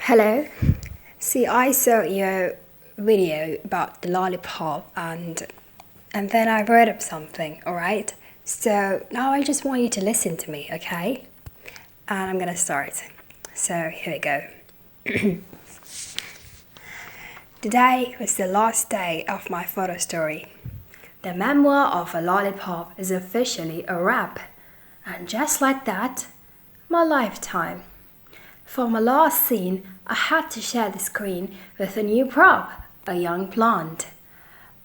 Hello. See, I saw your video about the lollipop and then I wrote up something, all right? So now I just want you to listen to me, okay? And I'm gonna start. So here we go. Today was the last day of my photo story. The memoir of a lollipop is officially a wrap. And just like that, my lifetime. For my last scene, I had to share the screen with a new prop, a young plant.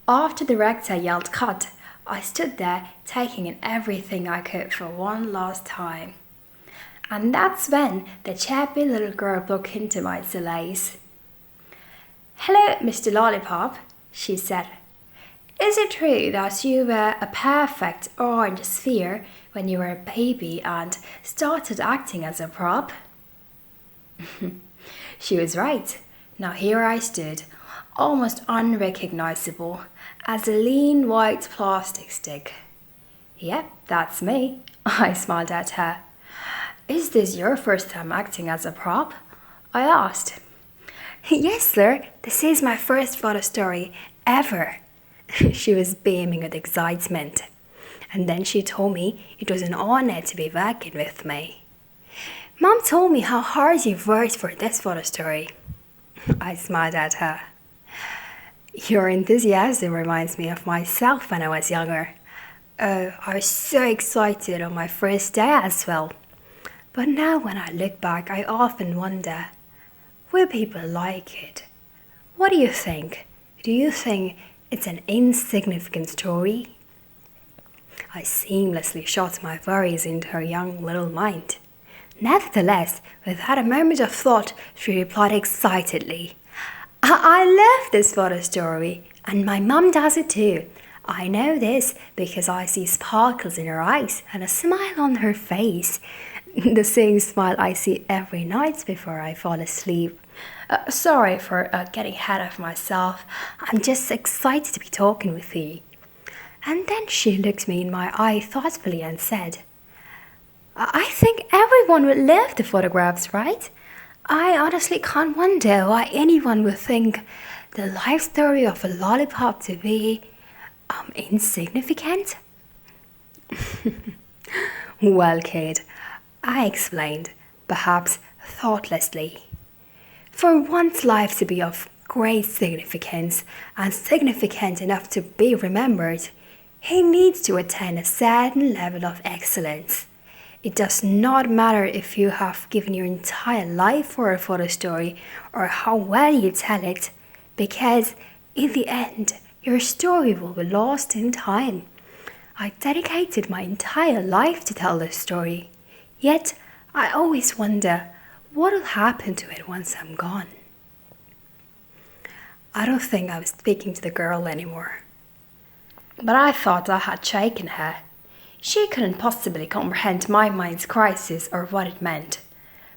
After the director yelled cut, I stood there taking in everything I could for one last time. And that's when the chirpy little girl broke into my delays. "Hello, Mr. Lollipop," she said. "Is it true that you were a perfect orange sphere when you were a baby and started acting as a prop?" She was right. Now here I stood, almost unrecognizable, as a lean white plastic stick. "Yep, that's me," I smiled at her. "Is this your first time acting as a prop?" I asked. "Yes, sir, this is my first photo story ever." She was beaming with excitement. And then she told me it was an honor to be working with me. "Mom told me how hard you've worked for this photo story." I smiled at her. "Your enthusiasm reminds me of myself when I was younger. Oh, I was so excited on my first day as well. But now when I look back, I often wonder, will people like it? What do you think? Do you think it's an insignificant story?" I seamlessly shot my worries into her young little mind. Nevertheless, without a moment of thought, she replied excitedly, I love this photo story, and my mum does it too. I know this because I see sparkles in her eyes and a smile on her face. The same smile I see every night before I fall asleep. Sorry for getting ahead of myself. I'm just excited to be talking with you." And then she looked me in my eye thoughtfully and said, "I think everyone would love the photographs, right? I honestly can't wonder why anyone would think the life story of a lollipop to be insignificant." "Well, kid," I explained, perhaps thoughtlessly, "for one's life to be of great significance and significant enough to be remembered, he needs to attain a certain level of excellence. It does not matter if you have given your entire life for a photo story or how well you tell it, because in the end, your story will be lost in time. I dedicated my entire life to tell this story, yet I always wonder what will happen to it once I'm gone." I don't think I was speaking to the girl anymore, but I thought I had shaken her. She couldn't possibly comprehend my mind's crisis or what it meant.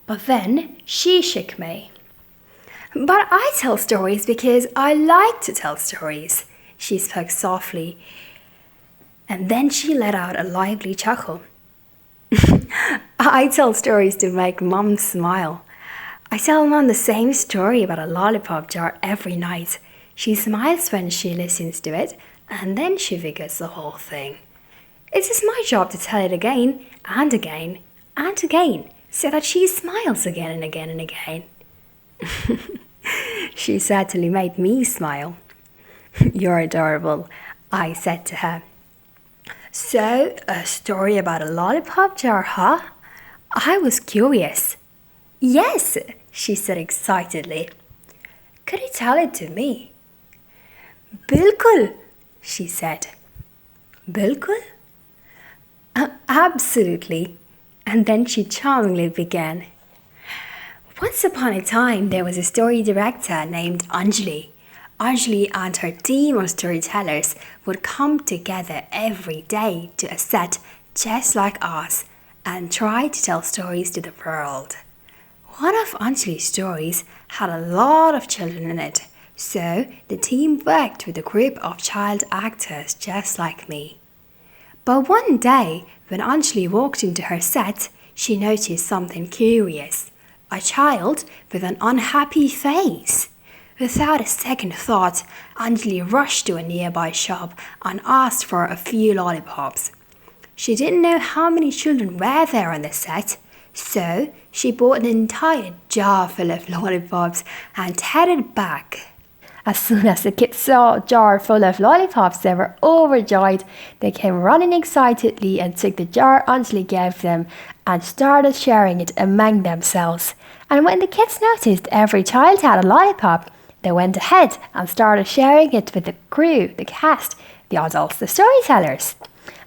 But then she shook me. "But I tell stories because I like to tell stories," she spoke softly, and then she let out a lively chuckle. "I tell stories to make Mum smile. I tell Mum the same story about a lollipop jar every night. She smiles when she listens to it, and then she forgets the whole thing. It is my job to tell it again and again and again, so that she smiles again and again and again." She certainly made me smile. "You're adorable," I said to her. "So, a story about a lollipop jar, huh?" I was curious. "Yes," she said excitedly. "Could you tell it to me?" "Bilkul," she said. "Bilkul?" Absolutely." And then she charmingly began. "Once upon a time, there was a story director named Anjali. Anjali and her team of storytellers would come together every day to a set just like ours and try to tell stories to the world. One of Anjali's stories had a lot of children in it, so the team worked with a group of child actors just like me. But one day, when Anjali walked into her set, she noticed something curious. a child with an unhappy face. Without a second thought, Anjali rushed to a nearby shop and asked for a few lollipops. She didn't know how many children were there on the set, so she bought an entire jar full of lollipops and headed back. As soon as the kids saw a jar full of lollipops, they were overjoyed. They came running excitedly and took the jar Anjali gave them and started sharing it among themselves. And when the kids noticed every child had a lollipop, they went ahead and started sharing it with the crew, the cast, the adults, the storytellers.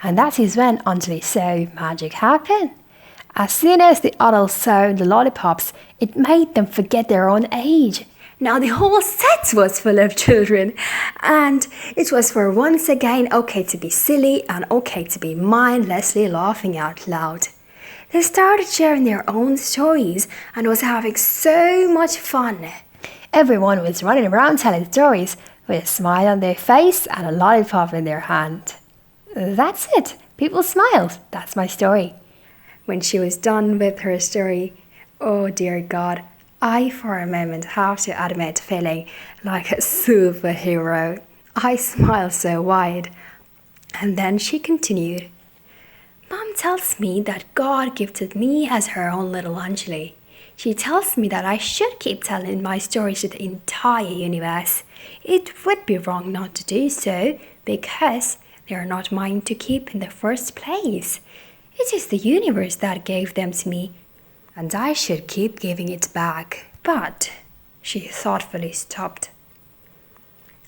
And that is when Anjali saw magic happen. As soon as the adults saw the lollipops, it made them forget their own age. Now the whole set was full of children, and it was for once again okay to be silly and okay to be mindlessly laughing out loud. They started sharing their own stories and was having so much fun. Everyone was running around telling stories with a smile on their face and a lollipop in their hand. That's it. People smiled. That's my story. When she was done with her story, oh dear God, I for a moment have to admit feeling like a superhero. I smiled so wide. And then she continued. Mom tells me that God gifted me as her own little Anjali. She tells me that I should keep telling my stories to the entire universe. It would be wrong not to do so because they are not mine to keep in the first place. It is the universe that gave them to me, and I should keep giving it back. But she thoughtfully stopped.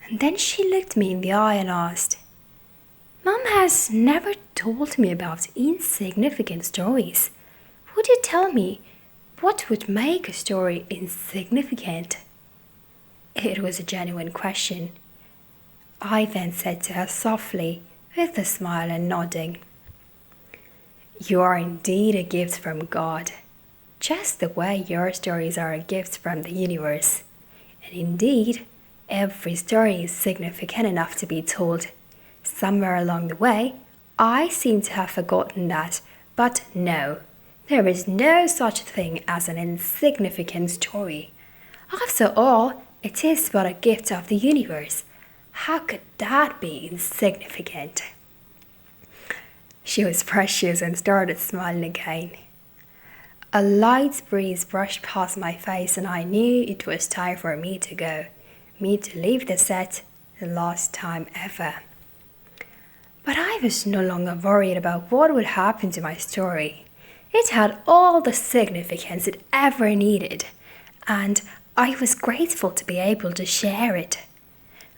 And then she looked me in the eye and asked, Mom has never told me about insignificant stories. Would you tell me what would make a story insignificant? It was a genuine question. I then said to her softly, with a smile and nodding, You are indeed a gift from God, just the way your stories are a gift from the universe. And indeed, every story is significant enough to be told. Somewhere along the way, I seem to have forgotten that, but no, there is no such thing as an insignificant story. After all, it is but a gift of the universe. How could that be insignificant? She was precious and started smiling again. A light breeze brushed past my face and I knew it was time for me to go, me to leave the set the last time ever. But I was no longer worried about what would happen to my story. It had all the significance it ever needed, and I was grateful to be able to share it.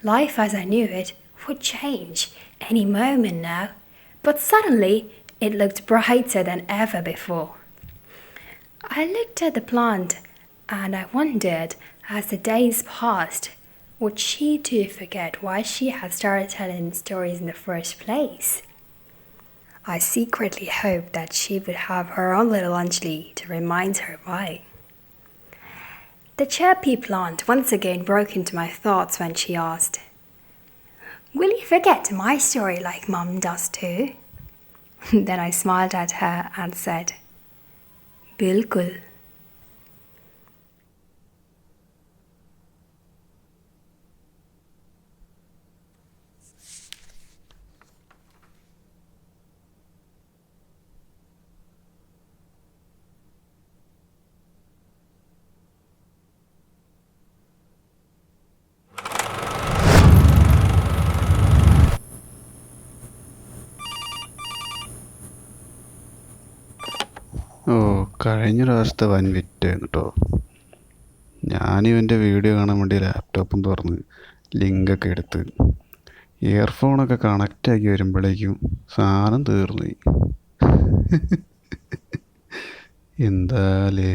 Life as I knew it would change any moment now, but suddenly it looked brighter than ever before. I looked at the plant and I wondered, as the days passed, would she too forget why she had started telling stories in the first place? I secretly hoped that she would have her own little Anjali to remind her why. The chirpy plant once again broke into my thoughts when she asked, Will you forget my story like Mum does too? Then I smiled at her and said, Bilkul. ഓ, കഴിഞ്ഞ പ്രാവശ്യത്തെ വൻ വിറ്റായിരുന്നു കേട്ടോ. ഞാനിവൻ്റെ video കാണാൻ വേണ്ടി ലാപ്ടോപ്പും തുറന്ന് ലിങ്കൊക്കെ എടുത്ത് ഇയർഫോണൊക്കെ കണക്റ്റാക്കി വരുമ്പോഴേക്കും സാധനം തീർന്നു. എന്താലേ